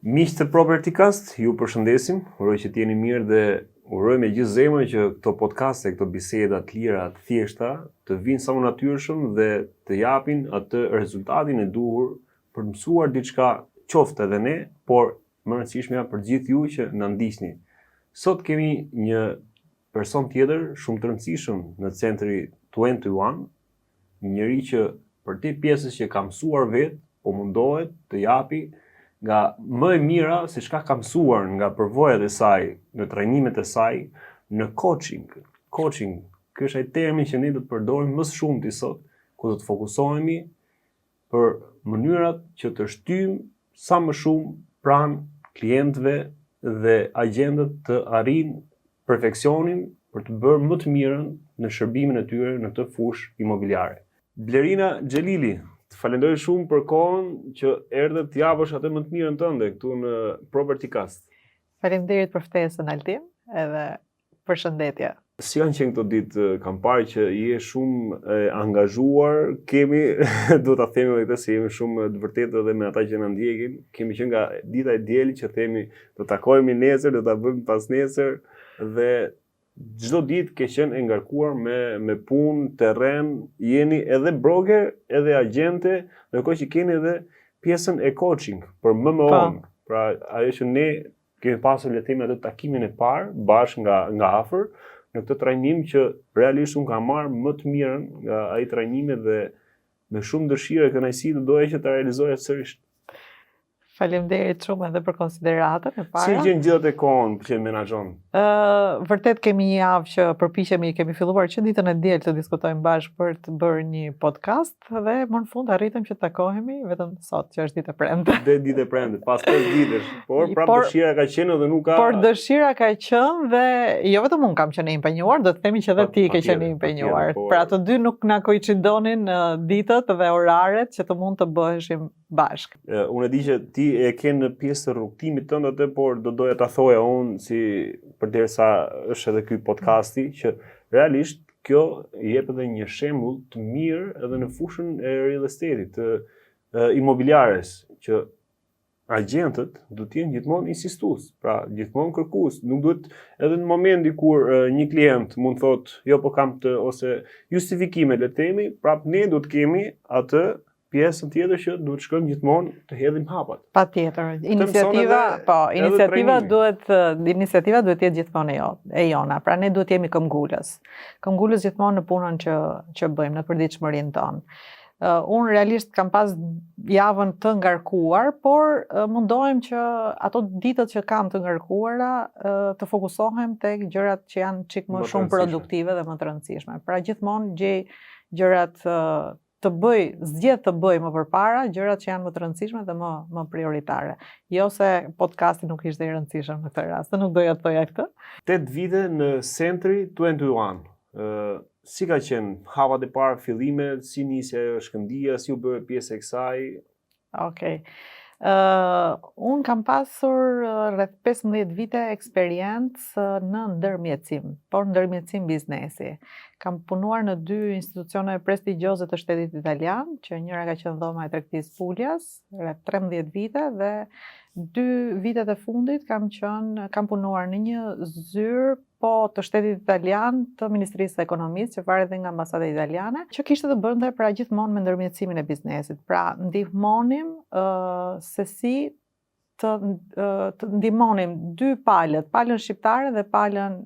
Miq të Property Cast, ju përshëndesim, uroj që t'jeni mirë dhe uroj me gjithë zemrën që këto podcaste, këto biseda të lira, të thjeshta, të vinë sa më natyrshëm dhe të japin atë rezultatin e duhur për të mësuar diçka, qoftë edhe ne, por më rëndësishmja për gjithë ju që na ndiqni. Sot kemi një person tjetër shumë të rëndësishëm në Centri 21, një njeri që për te pjesës që ka mësuar vetë, po mundohet të japi nga më e mira se çka ka mësuar nga përvojat e saj, në trajnimet e saj, në coaching. Coaching, ky është ai termi që ne do të përdorim më së shumti sot, ku do të fokusohemi për mënyrat që të shtyjmë sa më shumë pranë klientëve dhe agjentët të arrijnë perfeksionin për të bërë më të mirën në shërbimin e tyre në këtë fushë imobiliare. Blerina Xhelili, të falenderoj shumë për kohën që erdhe të japësh atë më të mirën tënde këtu në Property Cast. Faleminderit për ftesën Altin, edhe përshëndetje. Si kanë qenë këto ditë, kam parë që je shumë angazhuar, kemi, do ta themi edhe këtë se jemi shumë të vërtetë edhe me ata që na ndjekin. Kemi qenë nga dita e dielë që themi do takohemi nesër, do ta bëjmë pas nesër dhe çdo ditë ke qenë e ngarkuar me punë, terren, jeni edhe broker, edhe agjente, ndërkohë që keni edhe pjesën e coaching për MMO-n. Pra ajo që ne kemi pasur le të themi atë takimin e parë bashkë nga afër në këtë trajnim që realisht unë kam marrë më të mirën nga ai trajnimi dhe me shumë dëshirë e kënaqësi do doja që ta realizoja sërish. Faleminderit shumë edhe për konsideratën e para. Si gjen gjithat e kohën që menaxhon? Vërtet kemi një javë që përpiqemi, kemi filluar që ditën e diel të diskutojmë bashkë për të bërë një podcast dhe më në fund arritëm që të takohemi vetëm sot që është ditë e premte. Dhe ditë e premte, pas 5 ditësh. Por prapë dëshira ka qenë dhe nuk ka. Por dëshira ka qenë dhe jo vetëm unë kam qenë i impenjuar, do të themi që edhe ti ke qenë i impenjuar. Pra të dy nuk na koincidonin ditët dhe oraret që të mund të bëheshim bashkë. Unë e di që ti e ke në pjesë të rrugtimit tënd atë, por do doja ta thoja unë si përderisa është edhe ky podcasti që realisht kjo jep edhe një shembull të mirë edhe në fushën e real estate-it, të imobiliares, që agjentët do të jenë gjithmonë insistues, pra gjithmonë kërkues. Nuk duhet edhe në momenti kur një klient mund thotë, jo po kam të ose justifikime le të themi, prap ne do të kemi atë pjesën tjetër që duhet shkojmë gjithmonë të hedhim hapat. Patjetër. Iniciativa duhet të jetë gjithmonë e jona. Pra ne duhet jemi këmbgulës. Këmbgulës gjithmonë në punën që bëjmë, në përditshmërinë tonë. Unë realisht kam pas javën të ngarkuar, por mundohem që ato ditët që kam të ngarkuara të fokusohem tek gjërat që janë çik më shumë produktive dhe më të rëndësishme. Pra gjithmonë gjej gjërat zgjedh të bëj më përpara gjërat që janë më të rëndësishme dhe më prioritare. Jo se podcasti nuk ishte i rëndësishëm në këtë rast, nuk doja të thoja këtë. 8 vite në Centri 21. Si ka qenë hapat e parë, fillimet, si nisi ajo shkëndija, si u bë pjesë e kësaj? Okej. Unë kam pasur rreth 15 vite eksperiencë në ndërmjetësim, por ndërmjetësim biznesi. Kam punuar në 2 institucione prestigjioze të shtetit italian, që njëra ka qenë dhoma e tregtisë Puljas, rreth 13 vite dhe 2 vitet e fundit kam punuar në një zyrë të shtetit italian të Ministrisë së Ekonomisë, që varet dhe nga ambasada italiane, që kishte të bënte pra gjithmonë me ndërmjetësimin e biznesit. Pra ndihmonim se si të ndihmonim 2 palët, palën shqiptare dhe palën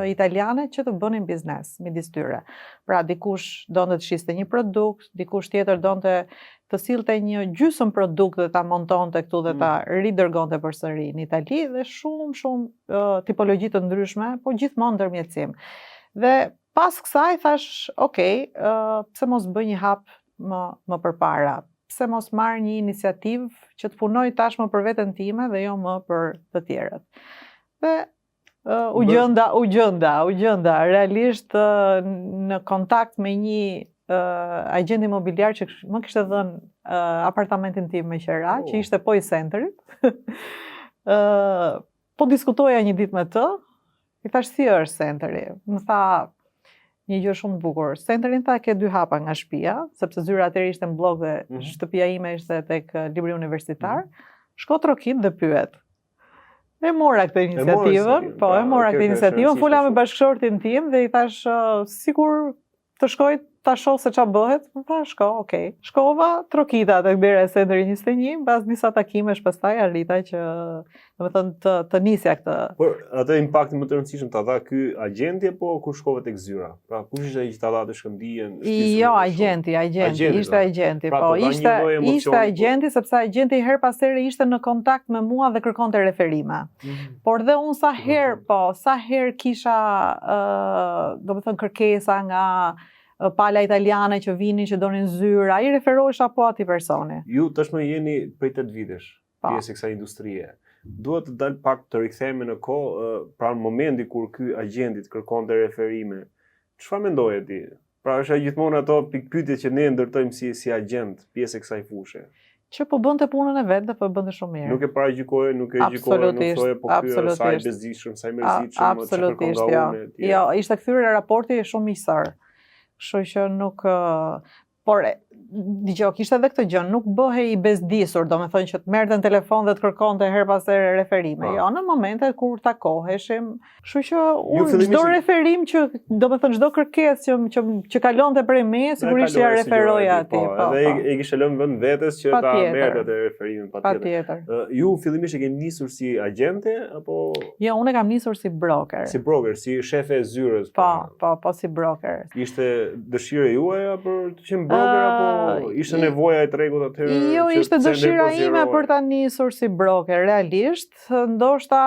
italiane që të bënin biznes midis tyre. Pra dikush donte të shiste një produkt, dikush tjetër donte të sillte një gjysmë produkt dhe ta montonte këtu dhe ta ridërgonte përsëri në Itali dhe shumë tipologji të ndryshme, po gjithmonë ndërmjetësim. Dhe pas kësaj thash, okay, pse mos bëj një hap më përpara? Pse mos marr një iniciativë që të punoj tashmë për veten time dhe jo më për të tjerët. Dhe u gjenda realisht në kontakt me një agjent imobiliar që më kishte dhënë apartamentin tim me qira, që ishte po i Centrit. Po diskutoja një ditë me të, i thash si është Centri. Më tha një gjë shumë të bukur. Centrin tha ke 2 hapa nga shtëpia, sepse zyra atëherë ishte në blok dhe shtëpia ime ishte tek libri universitar. Shko Trokit dhe pyet. E mora këtë iniciativën, e mora këtë iniciativën, fula me bashkëshortin tim dhe i thash, sikur të shkoj ta shoh se ç'a bëhet, më tha shko, okay. Shkova Trokita tek dera e Sendri 21, pas disa takimesh pastaj arrita që, domethënë të nisja këtë. Por atë impaktin më të rëndësishëm ta dha ky agenti apo kur shkove tek zyra? Pra kush ishte ai që ta dha të shkëmbijën? Jo, agenti, ishte agenti, po ishte agenti sepse agenti her pas here ishte në kontakt me mua dhe kërkonte referime. Por dhe unë sa herë kisha domethënë kërkesa nga pala italiane që vinin që donin zyra, ai referohesha po atij personi. Ju tashmë jeni prej 8 vitesh pjesë e kësaj industrie. Duhet të dal pak të rikthehemi në kohë, pra në momenti kur ky agenti kërkonte referime. Çfarë mendoje ti? Pra është gjithmonë ato pikpyetje që ne ndërtojmë si agent, pjesë e kësaj fushë. Që po bënte punën e vet dhe po bënte shumë mirë. Nuk e paragjykoje, nuk thoje po ky sa i bezdishëm, sa i mërzitshëm, absolutisht, jo, ishte kthyer raporti shumë miqësor. Kështu që nuk, por dëgjoj, kishte edhe këtë gjë, nuk bëhej i bezdisur, domethënë që të merrte në telefon dhe të kërkonte her pas here referime. Jo, në momentet kur takoheshim, kështu që unë çdo referim që, domethënë çdo kërkesë që kalonte prej meje, sigurisht ja referoja atij. Edhe e kishte lënë vend vetes që ta merrte atë referimin patjetër. Ju fillimisht e keni nisur si agente apo? Jo, unë kam nisur si broker. Si broker, si shefe e zyrës. Po si broker. Ishte dëshira juaja për të qenë broker apo ishte nevoja e tregut atëherë? Jo, ishte dëshira ime për ta nisur si broker, realisht. Ndoshta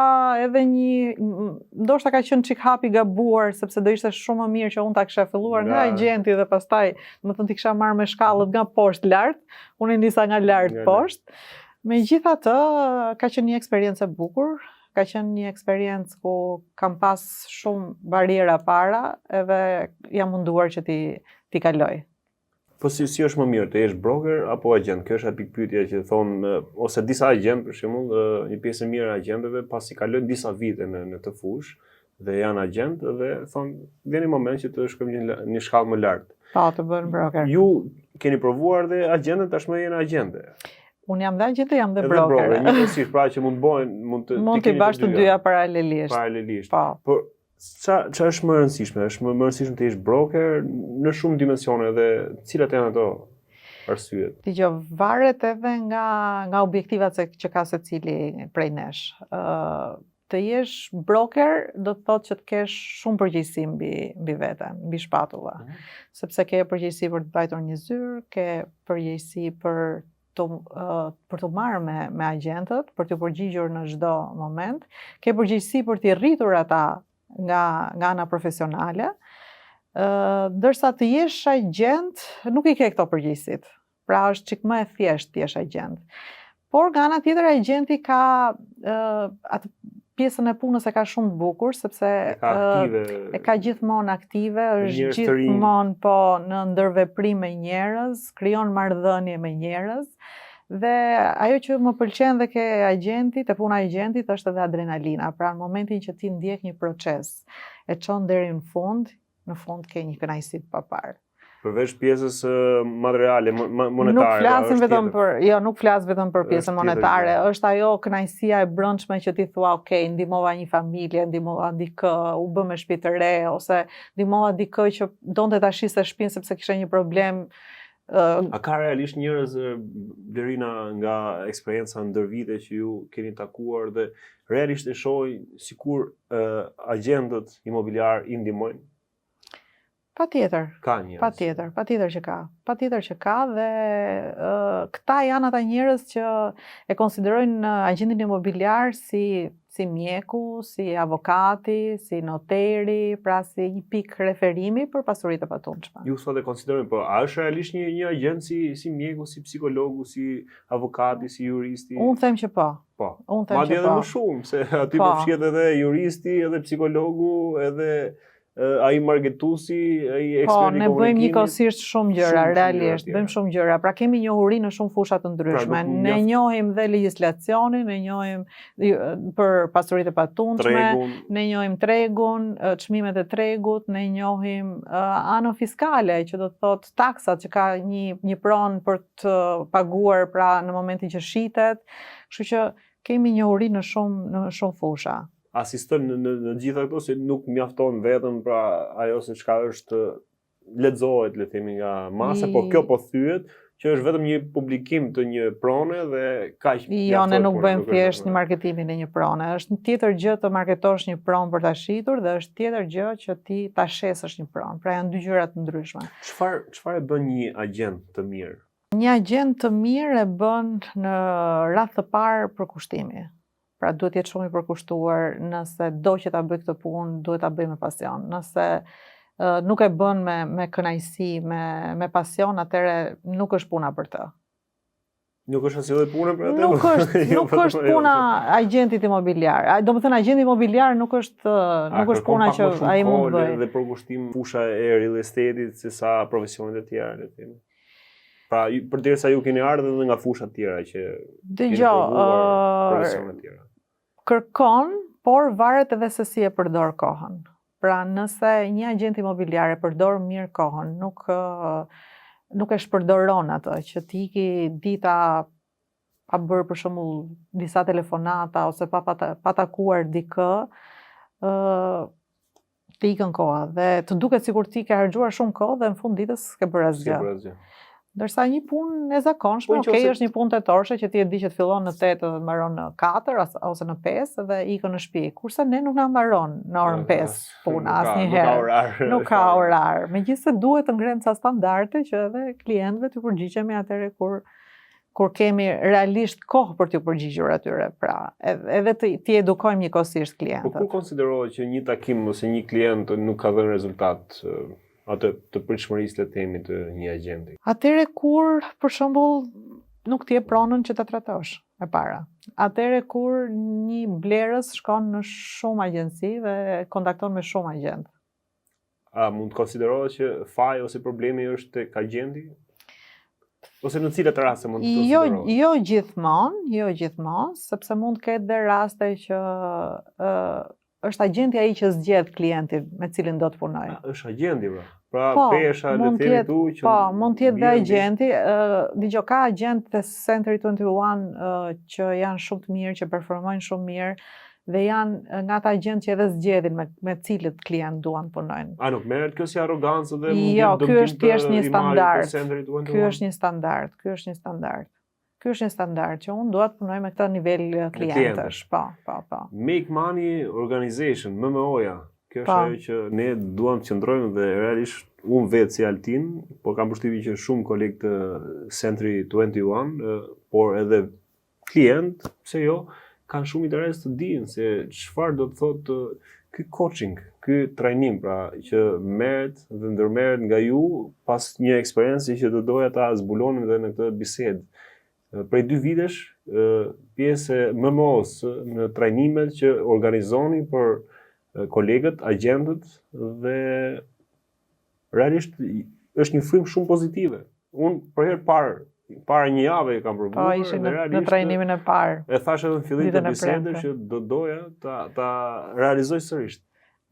ka qenë çik hap i gabuar sepse do ishte shumë më mirë që unë ta kisha filluar nga agenti dhe pastaj, domethënë ti kisha marrë me shkallët nga poshtë lart, unë nisa nga lart poshtë. Megjithatë, ka qenë një eksperiencë e bukur. Ka qenë një eksperiencë ku kam pas shumë bariera para edhe jam munduar që ti kaloj. Po si është më mirë, të jesh broker apo agent? Kjo është ajo pikpyetja që thonë, ose disa agent për shembull, një pjesë e mirë e agentëve pasi kalojnë disa vite në të fushë dhe janë agent dhe thonë vjen një moment që të shkojmë një shkallë më lart. Po, të bën broker. Ju keni provuar dhe agentët tashmë jeni agente. Unë jam dhe agente, jam dhe broker. Njëkohësisht, pra që mund të bash të dyja paralelisht. Paralelisht. Po. Ç'a është më rëndësishme? Është më rëndësishme të jesh broker në shumë dimensione dhe cilat janë ato arsyet? Dgjoj, varet edhe nga objektivat që ka secili prej nesh. Të jesh broker do të thotë që të kesh shumë përgjegjësi mbi veten, mbi shpatulla. Sepse ke përgjegjësi për të mbajtur një zyrë, ke përgjegjësi për të marrë me agentët, për të përgjigjur në çdo moment, ke përgjegjësi për t'i rritur ata nga ana profesionale, ndërsa të jesh agent nuk i ke këto përgjegjësit. Pra është çik më e thjeshtë të jesh agent. Por nga ana tjetër agenti ka atë pjesën e punës e ka shumë të bukur sepse e ka gjithmonë aktive, është gjithmonë në ndërveprim me njerëz, krijon marrëdhënie me njerëz. Dhe ajo që më pëlqen dhe ke agentit, e puna agentit është edhe adrenalina. Pra në momentin që ti ndjek një proces, e çon deri në fund ke një kënaqësi të paparë. Përveç pjesës materiale, monetare. Nuk flas vetëm për pjesën monetare, është ajo kënaqësia e brendshme që ti thua, ok, ndihmova një familje, ndihmova dikë, u bë me shtëpi të re, ose ndihmova dikë që donte ta shiste shtëpinë sepse kishte një problem. A ka realisht njerëz Blerina nga eksperienca ndër vite që ju keni takuar dhe realisht e shohin sikur agentët imobiliar i ndihmojnë? Patjetër. Ka njerëz. Patjetër që ka dhe këta janë ata njerëz që e konsiderojnë agentin imobiliar si mjeku, si avokati, si noteri, pra si një pikë referimi për pasuritë e patundshme. Ju sot e konsiderojnë, po a është realisht një agent si mjeku, si psikologu, si avokati, si juristi? Unë them që po. Po. Madje edhe më shumë, se aty përfshihet edhe juristi, edhe psikologu, edhe ai marketuesi, ai eksperti komunikimi. Po, ne bëjmë njëkohësisht shumë gjëra, realisht, bëjmë shumë gjëra. Pra kemi njohuri në shumë fusha të ndryshme. Ne njohim dhe legjislacionin, ne njohim për pasuritë e patundshme, ne njohim tregun, çmimet e tregut, ne njohim anën fiskale, që do të thotë taksat që ka një pronë për të paguar pra në momentin që shitet. Kështu që kemi njohuri në shumë fusha. Asiston në gjitha këto se nuk mjafton vetëm pra ajo se çka është lexohet le të themi nga masa, por kjo po thyet që është vetëm një publikim të një prone dhe kaq. Jo, ne nuk bëjmë thjesht një marketimin e një prone. Është një tjetër gjë të marketosh një pronë për ta shitur dhe është tjetër gjë që ti ta shesësh një pronë. Pra janë dy gjëra të ndryshme. Çfarë e bën një agent të mirë? Një agent të mirë e bën në radhë të parë përkushtimi. Pra duhet jetë shumë i përkushtuar, nëse do që ta bëj këtë punë, duhet ta bëj me pasion. Nëse nuk e bën me kënaqësi, me pasion, atëherë nuk është puna për të. Nuk është asnjë punë për atë? Nuk është puna agentit imobiliar. Domethënë agenti imobiliar nuk është puna që ai mund të bëjë. Dhe përkushtim fusha e real estate-it se sa profesionet e tjera, le të themi. Pra, përderisa ju keni ardhur edhe nga fusha të tjera që profesionet e tjera. Kërkon, por varet edhe se si e përdor kohën. Pra nëse një agent imobiliar e përdor mirë kohën, nuk e shpërdoron atë, që ti ki dita pa bërë për shembull disa telefonata ose pa takuar dikë, të ikën koha dhe të duket sikur ti ke harxuar shumë kohë dhe në fund ditës s'ke bërë asgjë. Ndërsa një punë e zakonshme, është një punë tetorëshe që ti e di që të fillon në 8 dhe mbaron në 4 ose në 5 dhe ikën në shtëpi. Kurse ne nuk na mbaron në orën 5 puna asnjëherë. Nuk ka orar. Megjithëse duhet të ngrem ca standarde që edhe klientëve të përgjigjemi atëherë kur kemi realisht kohë për t'u përgjigjur atyre. Pra, edhe ti edukojmë njëkohësisht klientët. Po kur konsiderohet që një takim ose një klient nuk ka dhënë rezultat? Atë të pritshmërisë të themi të një agenti. Atëre kur, për shembull, nuk ti e pronën që ta tratosh e para. Atëre kur një blerës shkon në shumë agjenci dhe kontakton me shumë agent. A mund të konsiderohet që faji ose problemi është tek agenti? Ose në cilat raste mund të konsiderohet? Jo gjithmonë, sepse mund të ketë dhe raste që është agenti ai që zgjedh klientin me cilin do të punoj. Është agenti pra. Pra pesha le të themi tu që mund të jetë dhe agenti. Dgjoj, ka agent të Century 21 që janë shumë të mirë, që performojnë shumë mirë dhe janë nga ata agent që edhe zgjedhin me cilët klient duan punojnë. A nuk merret kjo si arrogancë dhe Jo, ky është thjesht një standard. Ky është një standard që unë dua të punoj me këtë nivel klientësh. Po. Make Money Organization, MMO-ja. Kjo është ajo që ne duam të qëndrojmë dhe realisht unë vetë si Altin, por kam përshtypjen që shumë kolegë të Century 21, por edhe klient, pse jo, kanë shumë interes të dinë se çfarë do të thotë ky coaching, ky trajnim, pra që merret dhe ndërmerret nga ju pas një eksperiencë që do doja ta zbulonim edhe në këtë bisedë. Prej 2 vitesh, pjesë e MMO-s në trajnimet që organizoni për kolegët, agentët dhe realisht është një frymë shumë pozitive. Unë për herë para një jave e kam provuar. Po, ishe në trajnimin e parë. E thash edhe në fillim të bisedës që do doja ta realizoj sërish.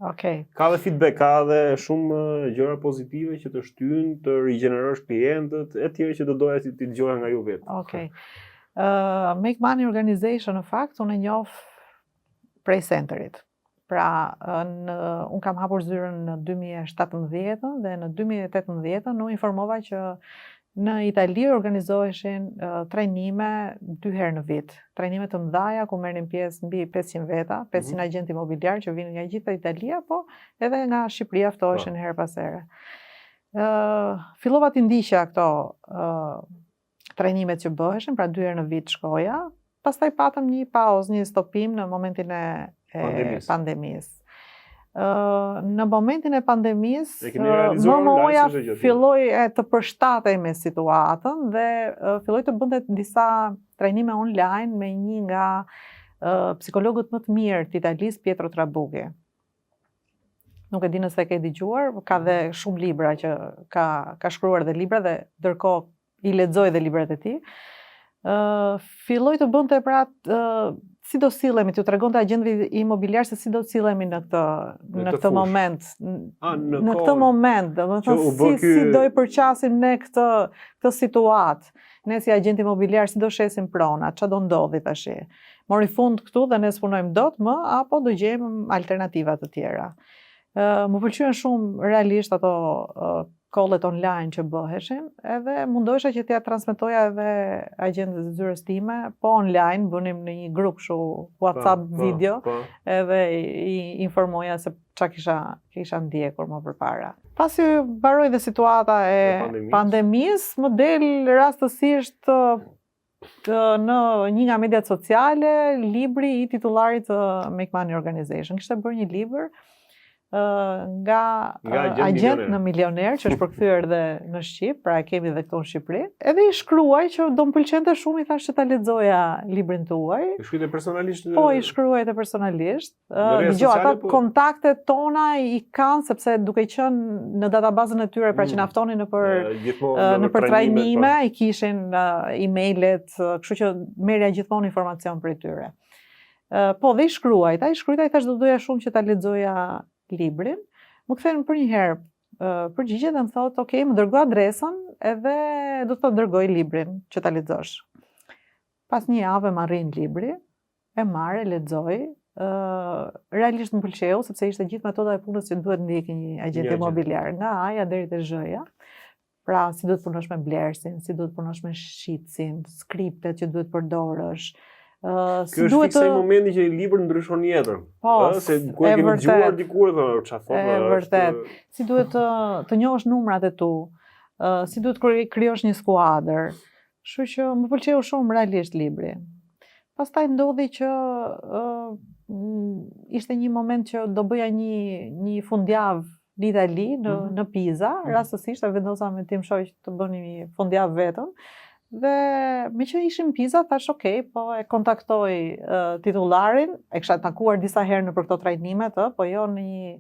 Okej. Ka dhe feedback, ka dhe shumë gjëra pozitive që të shtyjnë, të rigjenerosh klientët, e tjera që do doja ti dëgjoja nga ju vetë. Okej. Make Money Organization në fakt unë e njoh prej Centerit. Pra, unë kam hapur zyrën në 2017 dhe në 2018 unë informova që në Itali organizoheshin trajnime 2 herë në vit. Trajnime të mëdha ku merrnin pjesë mbi 500 veta, 500 agent imobiliar që vinin nga gjitha Italia, po edhe nga Shqipëria ftoheshin her pas here. Fillova të ndiqja këto trajnimet që bëheshin, pra 2 herë në vit shkoja. Pastaj patëm një pauzë, një stopim në momentin e pandemisë. Në momentin e pandemisë, MMO-ja filloi të përshtatej me situatën dhe filloi të bënte disa trajnime online me një nga psikologët më të mirë të Italisë, Pietro Trabucchi. Nuk e di nëse e ke dëgjuar, ka dhe shumë libra që ka shkruar dhe libra dhe ndërkohë i lexoj dhe librat e tij. filloi të bënte pra si do sillemi, t'ju tregonte agentëve imobiliar se si do sillemi në këtë moment. Në këtë moment, domethënë si do i përqasim ne këtë situatë. Ne si agent imobiliar si do shesim prona, ç'a do ndodhi tash. Mori fund këtu dhe ne s'punojmë dot më apo do gjejmë alternativa të tjera. Më pëlqyen shumë realisht ato kollet online që bëheshin, edhe mundohesha që t'ja transmetoja edhe agentëve të zyrës time, po online, bënim në një grup kështu WhatsApp video, edhe i informoja se ç'a kisha ndjekur më përpara. Pasi mbaroi dhe situata e pandemisë, më del rastësisht në një nga mediat sociale libri i titullarit të Make Money Organization. Kishte bërë një libër nga agent në milioner që është përkthyer dhe në Shqip, pra e kemi dhe këtu në Shqipëri. Edhe i shkruaj që do më pëlqente shumë, i thash që ta lexoja librin tuaj. I shkruajte personalisht? Po, i shkruajte personalisht. Dgjoj, ata kontaktet tona i kanë sepse duke qenë në databazën e tyre, pra që na ftonin nëpër trajnime, i kishin emailët, kështu që merrja gjithmonë informacion prej tyre. Po, dhe i shkruajta, i thash do doja shumë që ta lexoja librin, më kthejnë për një herë përgjigje dhe më thotë, ok, më dërgoj adresën edhe do të dërgoj librin që ta lexosh. Pas një javë më arrin libri, e marr, e lexoj, realisht më pëlqeu sepse ishte gjithë metoda e punës që duhet ndjekë një agent imobiliar, nga A-ja deri te Z-ja. Pra, si duhet punosh me blersin, si duhet punosh me shitsin, skriptet që duhet përdorësh. Kjo është fiksa i momenti që i libër ndryshon jetën. Po, se ku e kemi dëgjuar dikur çfarë thonë. E vërtet. Si duhet të njohësh numrat e tu, si duhet krijosh një skuadër. Kështu që më pëlqeu shumë realisht libri. Pastaj ndodhi që ishte një moment që do bëja një fundjavë në Itali, në Pisa, rastësisht e vendosa me tim shoq të bënim një fundjavë vetëm. Dhe me që ishim Pisa, thash ok, po e kontaktoj titullarin, e kisha takuar disa herë në për këto trajnimet, po jo në një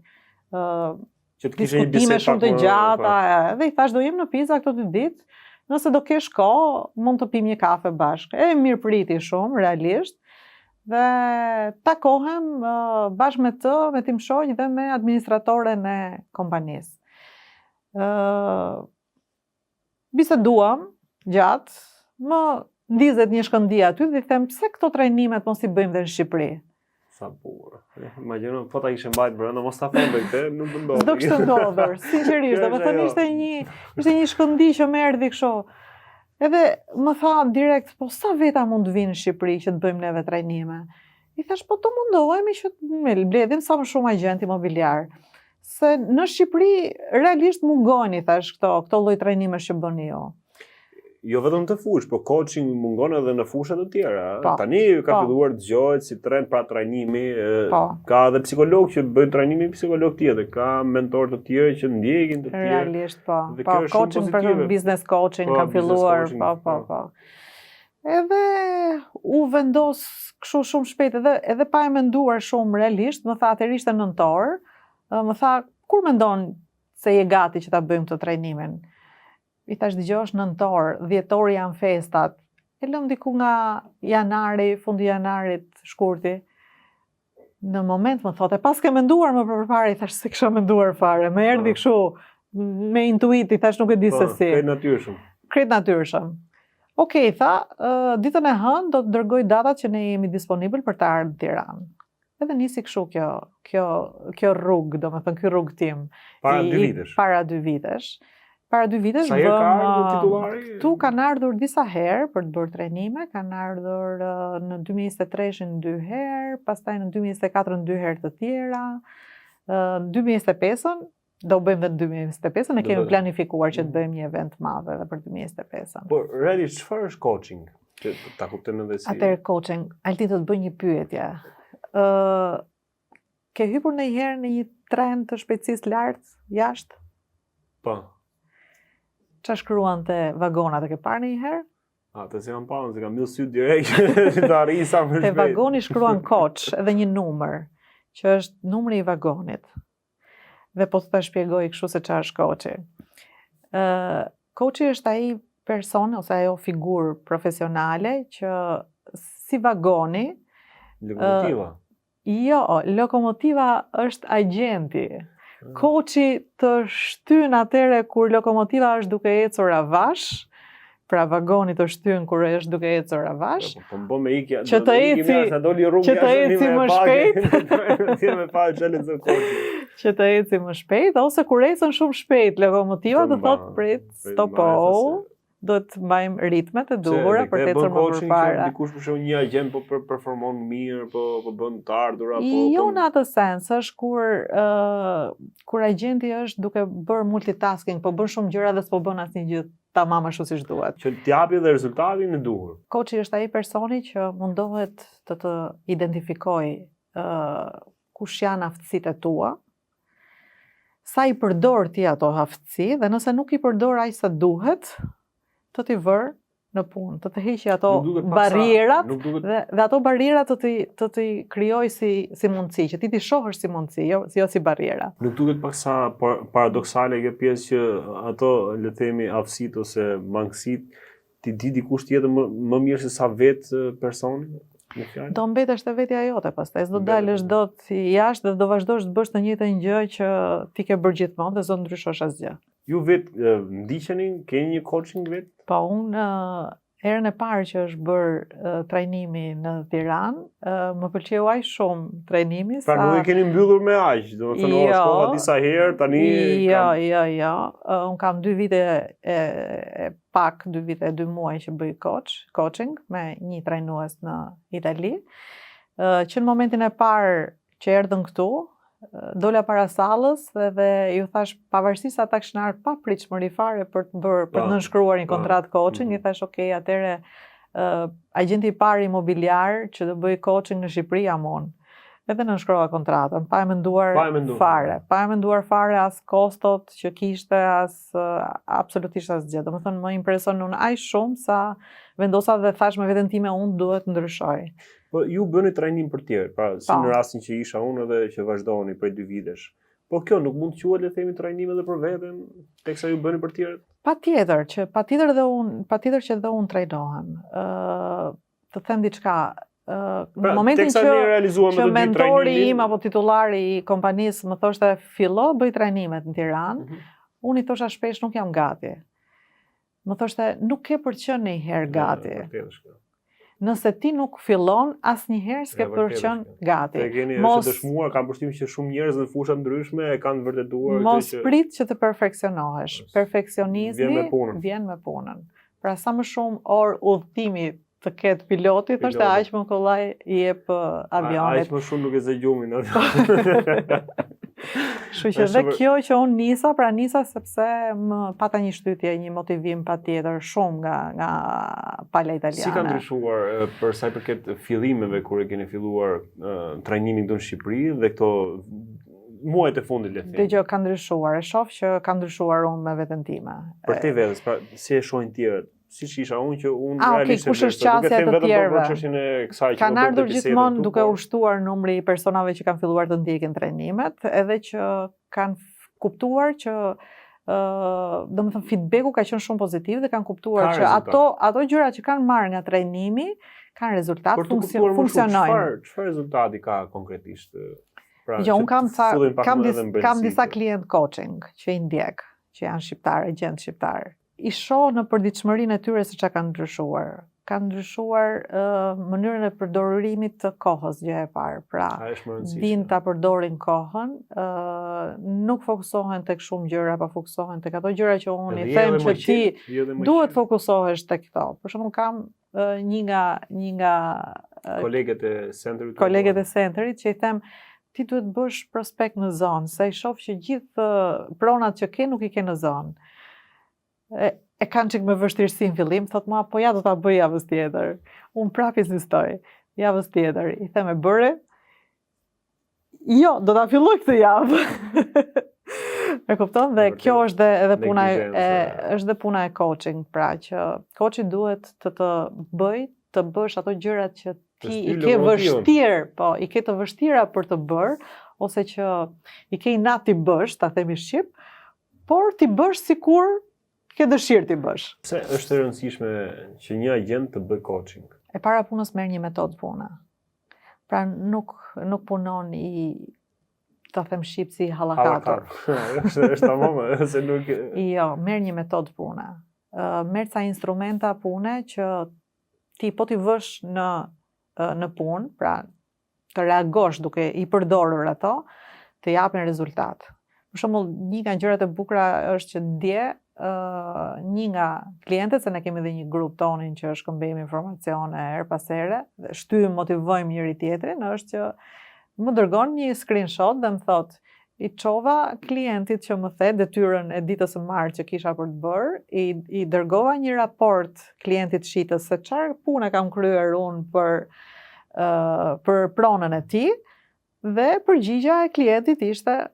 diskutime shumë të gjata, dhe i thash do jem në Pisa këto 2 ditë, nëse do kesh kohë, mund të pim një kafe bashkë. E mirë priti shumë, realisht, dhe takohem bashkë me të, me tim shoq dhe me administratoren e kompanisë. Biseduam gjatë, më ndizet një shkëndija aty dhe i them pse këto trajnimet mos i bëjmë dhe në Shqipëri. Sa bukur. Imagjino, po ta kishe mbajtur brenda, mos ta thonë këtë, nuk do ndodhi. S'do kishte ndodhur, sinqerisht, domethënë ishte një shkëndijë që më erdhi kështu. Edhe më tha direkt, po sa veta mund të vinë në Shqipëri që të bëjmë neve trajnime? I thash, po të mundohemi që të mbledhim sa më shumë agent imobiliar. Se në Shqipëri realisht mungon, i thash, këto lloj trajnimesh që bëni ju. Jo vetëm të fush, po coaching mungon edhe në fusha të tjera. Tani ka filluar dëgjohet si trend pra trajnimi, ka edhe psikolog që bëjnë trajnimi psikolog tjetër, ka mentor të tjerë që ndjekin të tjerë. Realisht, po. Coaching për business coaching ka filluar, po. Edhe u vendos kështu shumë shpejt, edhe pa e menduar shumë realisht, më tha atëherë ishte nëntor, më tha kur mendon se je gati që ta bëjmë këtë trajnimin? I thash dëgjosh nëntor, dhjetor janë festat. E lëm diku nga janari, fundi janarit, shkurti. Në moment më thotë, pas ke menduar më përpara, i thash se kisha menduar fare. Më erdhi kështu me intuit, i thash nuk e di se si. Krejt natyrshëm. Krejt natyrshëm. Okej, tha, ditën e hënë do të dërgoj datat që ne jemi disponibil për të ardhur në Tiranë. Edhe nisi kështu kjo rrugë, domethënë ky rrugtim. Para 2 vitesh. Para 2 vitesh. Para 2 vitesh sa herë ka ardhur titullari? Këtu kanë ardhur disa herë për të bërë trajnime, kanë ardhur në 2023 2 herë, pastaj në 2024 2 herë të tjera. 2025-ën do bëjmë dhe në 2025-ën, ne kemi planifikuar që të bëjmë një event madh edhe për 2025-ën. Po realisht çfarë është coaching? Që ta kuptojmë edhe si. Atëherë coaching, Altin do të bëj një pyetje. Ke hyrë ndonjëherë në një tren të shpejtësisë lartë jashtë? Po. Qa shkruan të vagonat, e ke parë ndonjëherë? Të se kam parë, se kam mbyll syt direkt të arrij sa më shpejt. Te vagoni shkruan coach edhe një numër, që është numri i vagonit. Dhe po të shpjegoj kështu se çfarë është coachi. Coachi është ai person ose ajo figurë profesionale që si vagoni. Lokomotiva. Jo, lokomotiva është agenti. Koçi të shtyn atëre kur lokomotiva është duke ecur avash, pra vagoni të shtyn kur është duke ecur avash. Po bën me ikja. Që të eci më shpejt. Që të eci më shpejt, ose kur ecën shumë shpejt lokomotiva, do thotë prit, stopo. Do të mbajmë ritmet e duhura për të ecur më përpara. Dikush për shembull një agent po performon mirë, po bën të ardhura, Jo në atë sens, është kur agenti është duke bërë multitasking, po bën shumë gjëra dhe s'po bën asnjë gjë tamam ashtu siç duhet. Që t'japi dhe rezultatin e duhur. Koçi është ai personi që mundohet të identifikojë kush janë aftësitë e tua, sa i përdor ti ato aftësi dhe nëse nuk i përdor aq sa duhet, të t'i vërë në punë, të të heqi ato barrierat dhe ato barrierat të t'i krijoj si mundësi, që ti t'i shohësh si mundësi, jo si barriera. Nuk duket pak sa paradoksale kjo pjesë që ato, le të themi, aftësitë ose mangësitë ti di dikush tjetër më mirë se sa vetë personi? Do mbetesh te vetja jote pastaj, s'do dalësh dot jashtë dhe do vazhdosh të bësh të njëjtën gjë që ti ke bërë gjithmonë dhe s'do ndryshosh asgjë. Ju vetë ndiqeni, keni një coaching vetë? Po, unë herën e parë që është bërë trajnimi në Tiranë, më pëlqeu aq shumë trajnimi sa... Pra nuk e keni mbyllur me aq, do të thonë shkova disa herë, tani... Jo. Unë kam 2 vite pak 2 vite e 2 muaj që bëj coaching me një trajnues në Itali, që në momentin e parë që erdhën këtu, dola para sallës dhe ju thash pavarësisht se ata kishin ardhur pa pritshmëri fare për të nënshkruar një kontratë coaching, i thash okay, atëre agenti i parë imobiliar që do bëj coaching në Shqipëri jam unë. Edhe nënshkrova kontratën, pa e menduar fare as kostot që kishte, as absolutisht asgjë. Domethënë më impresionon aq shumë sa vendosa dhe thash me veten time unë duhet të ndryshoj. Po ju bëni trajnim për tjerë, pra si në rastin që isha unë edhe që vazhdoni prej 2 vitesh. Po kjo nuk mund të quhet, le të themi, trajnim edhe për veten, teksa ju bëni për tjerët? Patjetër që dhe unë trajnohem. Të them diçka, në momentin që mentori im apo titullari i kompanisë më thoshte fillo bëj trajnimet në Tiranë, unë i thosha shpesh nuk jam gati. Më thoshte nuk ke për të qenë ndonjëherë gati. Nëse ti nuk fillon, asnjëherë s'ke për të qenë gati. E keni është dëshmuar, kam përshtypjen që shumë njerëz në fusha ndryshme e kanë vërtetuar mos prit që të perfeksionohesh. Perfeksionizmi vjen me punën. Pra sa më shumë orë udhëtimi të ketë piloti, thoshte aq më kollaj i jep avionit. Aq më shumë nuk e zë gjumin. Kështu që dhe kjo që unë nisa sepse më pata një shtytje, një motivim patjetër shumë nga pala italiane. Si ka ndryshuar për sa i përket fillimeve kur e keni filluar trajnimin këtu në Shqipëri dhe këto muajt e fundit le të themi? Dgjoj, ka ndryshuar. E shoh që ka ndryshuar unë me veten time. Për te vetes, pra si e shohin tjerët? Siç isha unë që unë realisht kush është qasja të tjerëve. Kanë ardhur gjithmonë duke u shtuar numri i personave që kanë filluar të ndjekin trajnimet, edhe që kanë kuptuar që domethënë feedbacku ka qenë shumë pozitiv dhe kanë kuptuar që ato gjëra që kanë marrë nga trajnimi kanë rezultat, funksionojnë. Çfarë rezultati ka konkretisht? Jo, unë kam disa klient coaching që i ndjek, që janë shqiptarë, agent shqiptarë. I shoh në përditshmërinë e tyre se çka kanë ndryshuar. Kanë ndryshuar mënyrën e përdorimit të kohës, gjë e parë. Pra, din ta përdorin kohën, nuk fokusohen tek shumë gjëra, pa fokusohen tek ato gjëra që unë i them që ti duhet fokusohesh tek këto. Për shembull, kam një nga kolegët e centrit që i them ti duhet bësh prospekt në zonë, se i shoh që gjithë pronat që ke nuk i ke në zonë. E kanë çik me vështirësi në fillim, thot mua, po ja do ta bëj javës tjetër. Unë prapë insistoj, javës tjetër. I them e bëre? Jo, do ta filloj këtë javë. E kupton? Dhe kjo është edhe puna e coaching, pra që coachi duhet të bësh ato gjërat që ti i ke vështirë, po, i ke të vështira për të bërë, ose që i ke inat ti bësh, ta themi shqip, por ti bësh sikur ke dëshirë t'i bësh. Pse është e rëndësishme që një agent të bëj coaching? E para punës merr një metodë pune. Pra nuk punon i ta them shqip si hallakator. Është tamam, se nuk Jo, merr një metodë pune. Merr ca instrumenta pune që ti po t'i vësh në punë, pra të reagosh duke i përdorur ato, të japin rezultat. Për shembull, një nga gjërat e bukura është që dje një nga klientët, se ne kemi dhe një grup tonin që shkëmbejmë informacione her pas here, dhe shtyjmë, motivojmë njëri tjetrin, është që më dërgon një screenshot dhe më thot, i çova klientit që më the detyrën e ditës së martë që kisha për të bërë, i dërgova një raport klientit shitës se çfarë pune kam kryer unë për pronën e tij, dhe përgjigja e klientit ishte: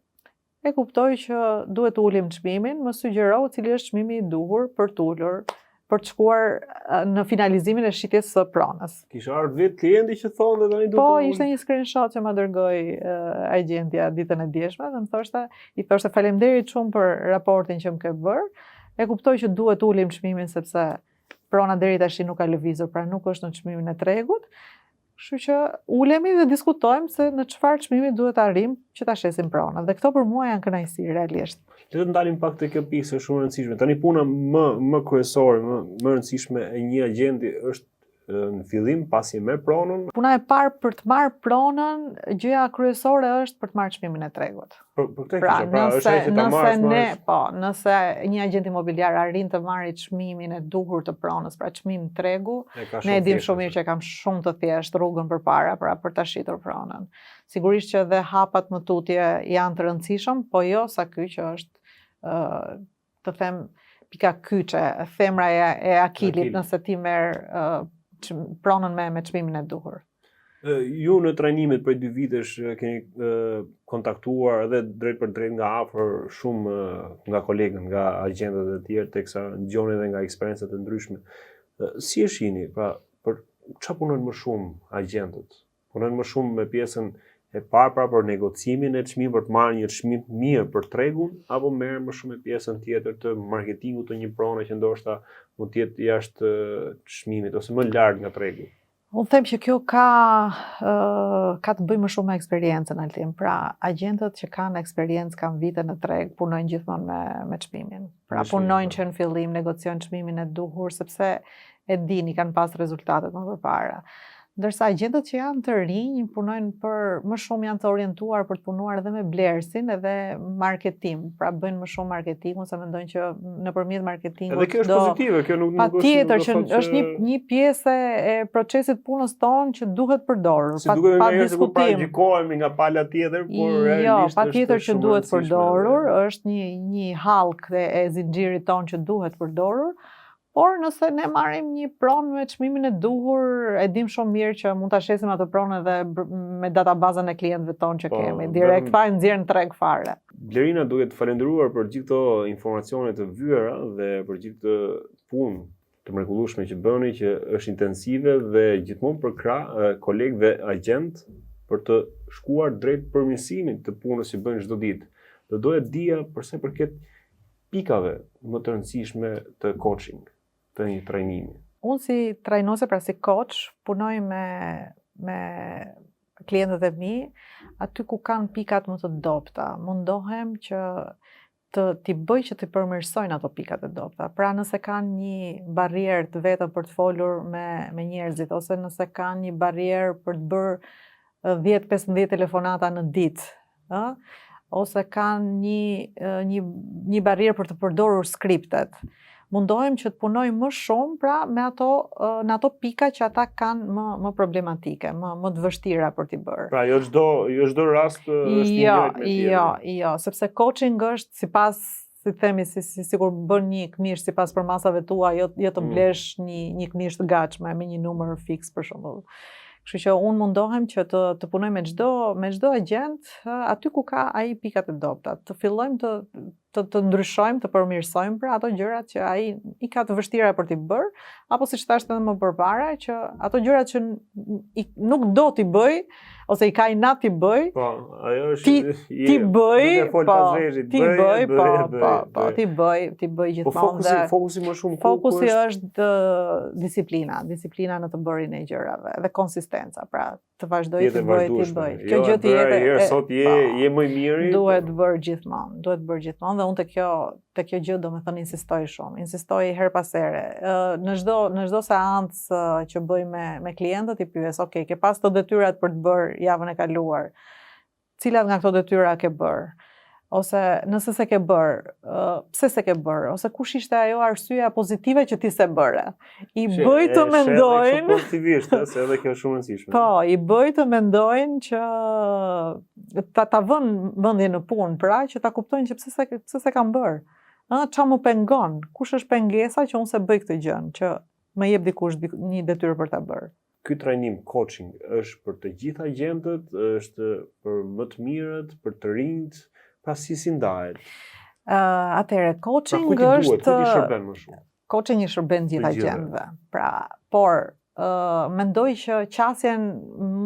e kuptoj që duhet të ulim çmimin, më sugjero cili është çmimi i duhur për të ulur, për të shkuar në finalizimin e shitjes së pronës. Kisha ardhur vetë klienti që thonë dhe tani duhet Po, ishte një screenshot që ma dërgoi agjentja ditën e djeshme dhe i thoshte faleminderit shumë për raportin që më ke bërë. E kuptoj që duhet të ulim çmimin sepse prona deri tash nuk ka lëvizur, pra nuk është në çmimin e tregut. Kështu që ulemi dhe diskutojmë se në çfarë çmimi duhet arrim që ta shesim pronën. Dhe këto për mua janë kënaqësi realisht. Le të ndalim pak te kjo pikë se shumë e rëndësishme. Tani puna më kryesore, më e rëndësishme e një agenti është në fillim pasi merr pronën. Puna e parë për të marrë pronën, gjëja kryesore është për të marrë çmimin e tregut. Për këtë është që ta marrësh. Nëse një agent imobiliar arrin të marrë çmimin e duhur të pronës, pra çmim tregu, ne e dim shumë mirë që kam shumë të thjesht rrugën përpara për ta shitur pronën. Sigurisht që dhe hapat më tutje janë të rëndësishëm, po jo sa ky që është të them pika kyçe, themra e akilit nëse ti merr pronën me çmimin e duhur. Ju në trajnimet për 2 vitesh keni kontaktuar edhe drejt për drejt nga afër shumë nga kolegët, nga agjentët e tjerë, teksa ngjoni edhe nga eksperjencat e ndryshme. Si e shihni, pra, për çfarë punojnë më shumë agjentët? Punojnë më shumë me pjesën e parë, pra për negocimin e çmimit, për të marrë një çmim mirë për tregun, apo merren më shumë me pjesën tjetër të marketingut të një prone që ndoshta mund të jetë jashtë çmimit ose më larg nga tregu? Unë them që kjo ka të bëjë më shumë me eksperiencën, Altin. Pra, agjentët që kanë eksperiencë, kanë vite në treg, punojnë gjithmonë me çmimin. Pra, punojnë që në fillim negociojnë çmimin e duhur sepse e dini kanë pas rezultatet më përpara. Ndërsa agjentët që janë të rinj punojnë më shumë janë të orientuar për të punuar edhe me blersin edhe marketing. Pra bëjnë më shumë marketingun, se mendojnë që nëpërmjet marketingut edhe kjo është pozitive, kjo nuk patjetër që është një pjesë e procesit punës tonë që duhet përdorur. Si duhet pa diskutim. Gjikohemi nga pala tjetër, por realisht patjetër që duhet përdorur, është një hallkë e zinxhirit tonë që duhet përdorur. Por nëse ne marrim një pronë me çmimin e duhur, e dim shumë mirë që mund ta shesim atë pronë edhe me databazën e klientëve tonë që kemi. Direkt fare nxjerr në treg fare. Blerina duhet falenderuar për gjithë këto informacione të vyera dhe për gjithë të punë të mrekullueshme që bëni, që është intensive dhe gjithmonë për krah kolegë dhe agent për të shkuar drejt përmirësimit të punës që bëjnë çdo ditë. Do doja të dija përsa i përket pikave më të rëndësishme të coaching, të një trajnimi. Unë si trajnose, pra si coach, punoj me klientët e mi, aty ku kanë pikat më të dobta. Mundohem që t'i bëj që t'i përmirësojnë ato pikat e dobta. Pra nëse kanë një barrierë të vetëm për të folur me njerëzit, ose nëse kanë një barrierë për të bërë 10-15 telefonata në ditë, ose kanë një barrierë për të përdorur skriptet. Mundohem që të punoj më shumë pra në ato pika që ata kanë më problematike, më të vështira për t'i bërë. Pra jo çdo rast është një tjetër. Jo, sepse coaching është sipas, si themi, sikur bën një këmishë sipas përmasave tua, jo të blesh një këmishë të gatshme me një numër fiks për shembull. Kështu që unë mundohem që të punoj me çdo agent aty ku ka ai pikat e dobta. Të fillojmë të ndryshojmë, të përmirësojmë për ato gjërat që ai i ka të vështira për t'i bërë, apo siç thashë edhe më përpara, që ato gjërat që nuk do t'i bëj, ose i ka inat t'i bëj, Po, ajo është ti bëj, ti bëj gjithmonë. Fokusi më shumë fokusi është disiplina në të bërin e gjërave dhe konsistenca, pra të vazhdoj të bëj. Kjo gjë tjetër sot je më i miri. Duhet bërë gjithmonë, dhe unë te kjo gjë domethënë insistoj her pas here. Në çdo seancë që bëj me klientët i pyes, "Ok, ke pas të detyrat për të bërë javën e kaluar. Cilat nga këto detyra ke bërë? Ose nëse se ke bërë, pse se ke bërë? Ose kush ishte ajo arsyeja pozitive që ti se bëre?" I bëj të mendojnë. Pozitivisht, se edhe kjo është shumë e rëndësishme. Po, i bëj të mendojnë që ta vënë mendjen në punë, pra që ta kuptojnë që pse se kam bërë. Ç'a më pengon? Kush është pengesa që unë se bëj këtë gjën, që më jep dikush një detyrë për ta bërë. Ky trajnim coaching është për të gjithë agjentët, është për më të mirët, për të rinjt, pra si ndahet? Atëherë, coaching është... Pra kujt i shërben më shumë? Coaching i shërben gjithë agjentëve. Pra, por mendoj që qasjen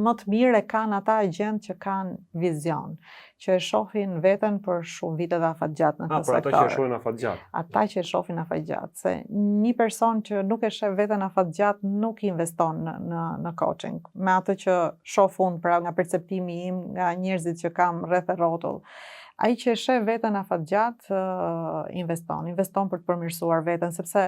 më të mirë e kanë ata agjentë që kanë vizion, që e shohin veten për shumë vite dhe afatgjatë në këtë sektor. Ata që e shohin afatgjatë. Ata që e shohin afatgjatë, se një person që nuk e sheh veten afatgjatë nuk investon në coaching. Me atë që shoh unë, pra nga perceptimi im, nga njerëzit që kam rreth e rrotull. Ai që e sheh veten afatgjatë investon për të përmirësuar veten, sepse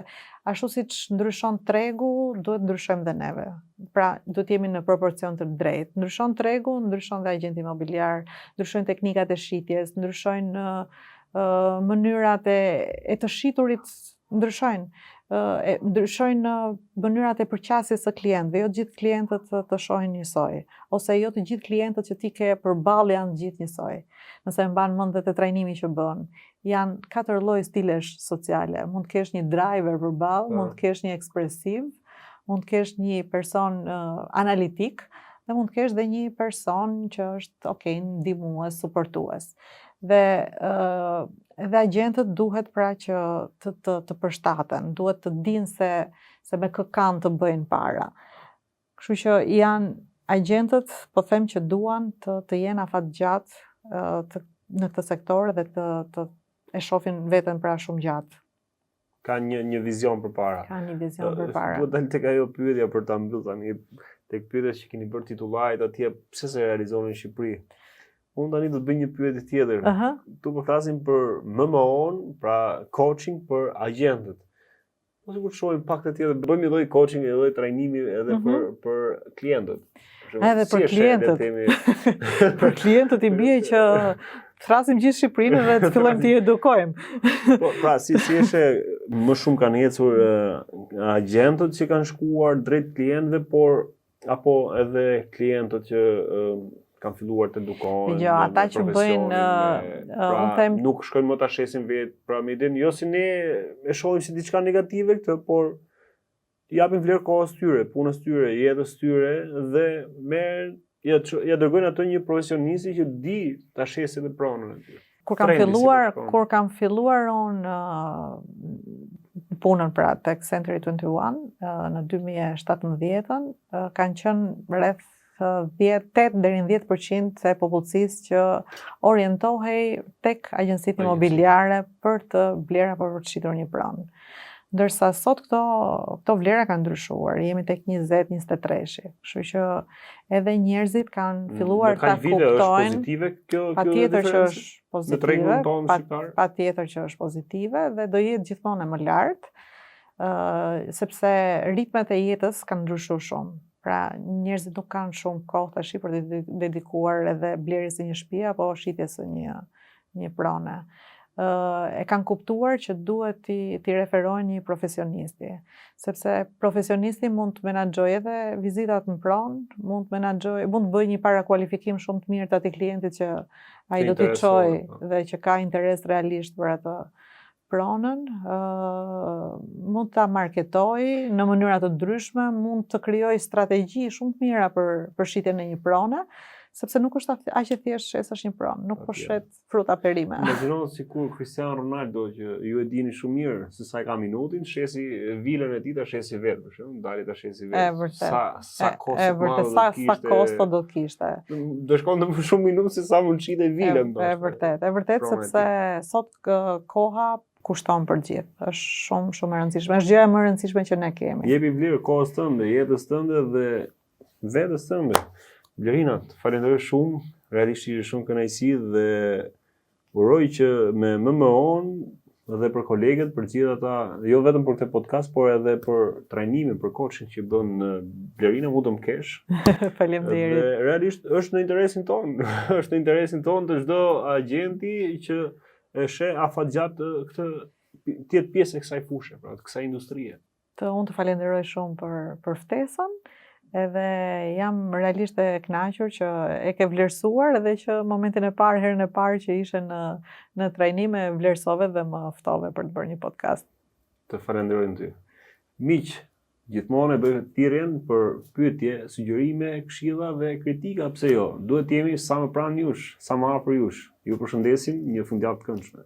ashtu siç ndryshon tregu, duhet ndryshojmë dhe neve. Pra, duhet jemi në proporcion të drejtë. Ndryshon tregu, ndryshon dhe agjenti imobiliar, ndryshojnë teknikat e shitjes, ndryshojnë mënyrat e të shiturit, ndryshojnë mënyrat e përqasjes së klientëve. Jo të gjithë klientët të shohin njësoj, ose jo të gjithë klientët që ti ke përballë janë gjithë njësoj. Nëse mban mend te trajnimi që bën, janë 4 lloj stilesh sociale. Mund të kesh një driver përballë, mund të kesh një ekspresiv, mund të kesh një person analitik, dhe mund të kesh dhe një person që është ndihmues, suportues. Dhe agjentët duhet pra që të përshtaten, duhet të dinë se me kë kanë të bëjnë para. Kështu që janë agjentët, po them që duan të jenë afatgjatë në këtë sektor dhe të e shohin veten pra shumë gjatë. Ka një vizion përpara. Ka një vizion përpara. Duhet dal tek ajo pyetja për ta mbyllur tani, tek pyetja që keni bërë titullarit atje, pse se realizohen në Shqipëri? Unë tani do të bëj një pyetje tjetër. Tu po flasim për MMO-n, pra coaching për agjentët. Po sikur të shohim pak të tjetër, bëjmë një lloj coaching, një lloj trajnimi edhe për klientët. Edhe për klientët. Për klientët i bie që thrasim gjithë Shqipërinë dhe të fillojmë t'i edukojmë. Po, pra, si eshe më shumë kanë ecur agjentët që kanë shkuar drejt klientëve, por apo edhe klientët që kanë filluar të edukohen. Jo, ata që bëjnë nuk shkojnë më ta shesin vetë, pra me idenë jo si ne e shohim si diçka negative këtë, por japin vlerë kohës tyre, punës tyre, jetës tyre dhe ja dërgojnë ato një profesionisti që di ta shesë edhe pronën e tyre. Kur kam filluar unë punën pra tek Century 21 në 2017, kanë qenë rreth 8 deri në 10% e popullsisë që orientohej tek agjencitë imobiliare për të bler apo për të shitur një pronë. Ndërsa sot këto vlera kanë ndryshuar, jemi tek 20-23. Kështu që edhe njerëzit kanë filluar ta kuptojnë. Është pozitive kjo patjetër që është pozitive, patjetër që është pozitive dhe do jetë gjithmonë më lart, sepse ritmet e jetës kanë ndryshuar shumë. Pra njerëzit nuk kanë shumë kohë tash për të dedikuar edhe blerjes së një shtëpie apo shitjes së një prone. E kanë kuptuar që duhet t'i referojnë një profesionisti, sepse profesionisti mund të menaxhojë edhe vizitat në pronë, mund të bëjë një parakualifikim shumë të mirë të atij klientit që ai do t'i çojë dhe që ka interes realisht për atë pronën, mund ta marketojë në mënyra të ndryshme, mund të krijojë strategji shumë të mira për shitjen e një prone, sepse nuk është aq e thjesht shesash një pron, nuk po shet fruta perime. Imagjino sikur Cristiano Ronaldo që ju e dini shumë mirë se sa i ka minutin, shesi vilën e tij ta shesi vetë, për shembull, dali ta shesi vetë. Sa kosto do të kishte. Do shkonte më shumë minutë se sa mund shite vilën. E vërtet sepse sot koha kushton për gjithë. Është shumë e rëndësishme. Është gjëja më e rëndësishme që ne kemi. Jepi vlerë kohës tënde, jetës tënde dhe vetes tënde. Blerina, të falenderoj shumë, realisht ishte shumë kënaqësi dhe uroj që me MMO-n dhe për kolegët, për gjithë ata, jo vetëm për këtë podcast, por edhe për trajnimin, për coaching që bën Blerina, mu të më kesh. Faleminderit. Dhe realisht është në interesin tonë, është në interesin tonë të çdo agjenti që e sheh afatgjat këtë tjetë pjesë e kësaj fushë, pra të kësaj industrie. Unë të falenderoj shumë për ftesën, edhe jam realisht e kënaqur që e ke vlerësuar edhe që momentin e parë, herën e parë që ishe në trajnim e vlerësove dhe më ftove për të bërë një podcast. Të falenderoj ty. Miq, gjithmonë e bëj thirrjen për pyetje, sugjerime, këshilla dhe kritika, pse jo. Duhet të jemi sa më pranë jush, sa më afër jush. Ju përshëndesim, një fundjavë të këndshme.